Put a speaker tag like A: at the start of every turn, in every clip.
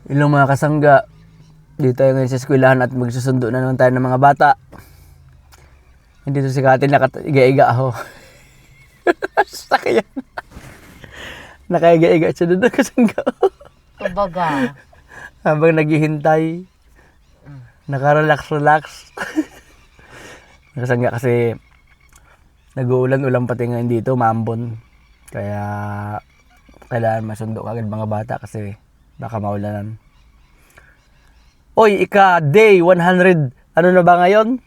A: Ilang mga kasangga, dito tayo ngayon sa eskwelahan at magsusundo na naman tayo ng mga bata. Hindi to si Katin, nakaiga-iga ako. Sakyan. Nakaiga-iga siya doon ng kasangga.
B: Kumbaga.
A: Habang naghihintay, nakarelax-relax. Kasangga kasi nag-uulan-ulan pati ngayon dito, maambon. Kaya kailangan masundo kagad mga bata kasi baka maulanan. Oy, day 100, ano na ba ngayon?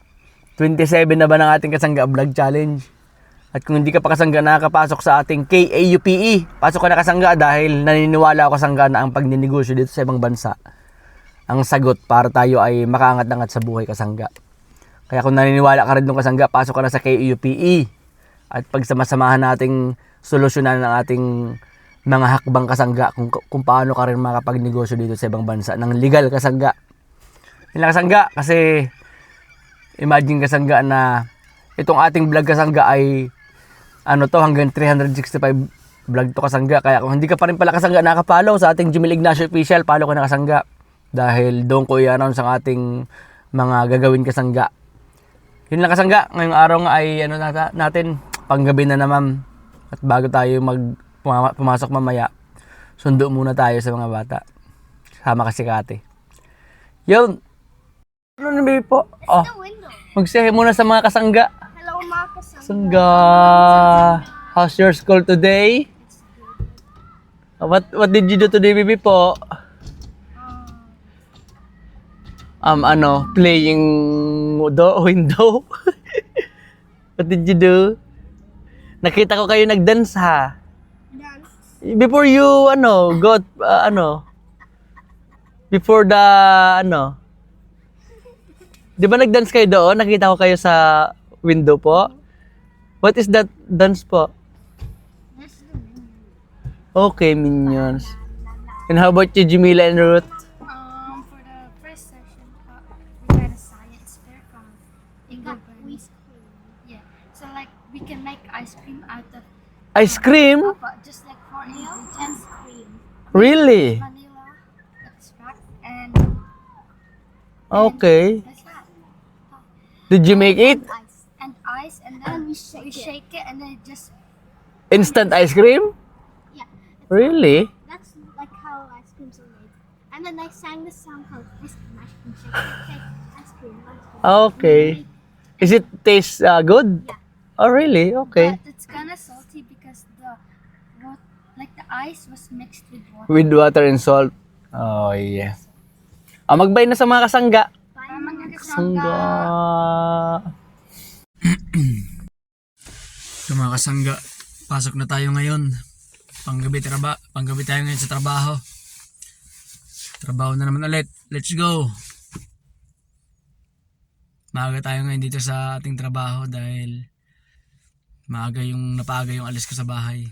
A: 27 na ba ng ating Kasangga Vlog Challenge? At kung hindi ka pa kasangga, nakakapasok sa ating KAUPE. Pasok ka na kasangga dahil naniniwala ako kasangga na ang pagninegosyo dito sa ibang bansa ang sagot para tayo ay makaangat-angat sa buhay kasangga. Kaya kung naniniwala ka rin ng kasangga, pasok ka na sa KAUPE. At pagsamasamahan nating solusyonan ng ating mga hakbang kasangga kung paano ka rin makapagnegosyo dito sa ibang bansa ng legal kasangga. Ilang kasangga kasi imagine kasangga na itong ating vlog kasangga ay hanggang 365 vlog to kasangga. Kaya kung hindi ka pa rin pala kasangga nakapollow sa ating Jimil Ignacio Official, follow ka na kasangga. Dahil doon ko i-announce ang ating mga gagawin kasangga. Yun lang kasangga, ngayong araw nga ay natin, panggabi na naman. At bago tayo pumasok mamaya, sundo muna tayo sa mga bata. Sama kasi Kate. Yun! Ano na baby po? Oh, mag-say muna sa mga kasangga.
C: Hello mga kasangga.
A: Kasangga! How's your school today? What did you do today, baby po? Playing window. What did you do? Nakita ko kayo nag-dance ha.
C: Dance.
A: Before you before the di ba nag-dance kayo doon? Nakita ko kayo sa window po. What is that dance po? Okay, Minions. And how about you, Jamila and Ruth?
C: For the first session, we had a science fair in Gabon. Yeah. So like we can make ice cream out of
A: Ice cream?
C: just like 4 ingredients: cream,
A: Really?
C: vanilla extract, and
A: Okay.
C: that's that.
A: Did you make it?
C: Ice, and then we shake it, and then it just
A: Instant ice cream?
C: yeah.
A: Really?
C: That's like how ice creams are made. And then I sang the song called Ice Cream, Shake, Ice Cream, Ice Cream.
A: Okay. Is it taste good?
C: Yeah.
A: Oh, really? Okay.
C: But it's kind of salty because the ice was mixed with water.
A: With water and salt. Oh, yeah. Magbay na sa mga kasangga.
C: Bye, mga
A: Kasangga. So mga kasangga, pasok na tayo ngayon. Panggabi tayo ngayon sa trabaho. Trabaho na naman ulit. Let's go. Maaga tayo ngayon dito sa ating trabaho dahil napaaga yung alis ko sa bahay.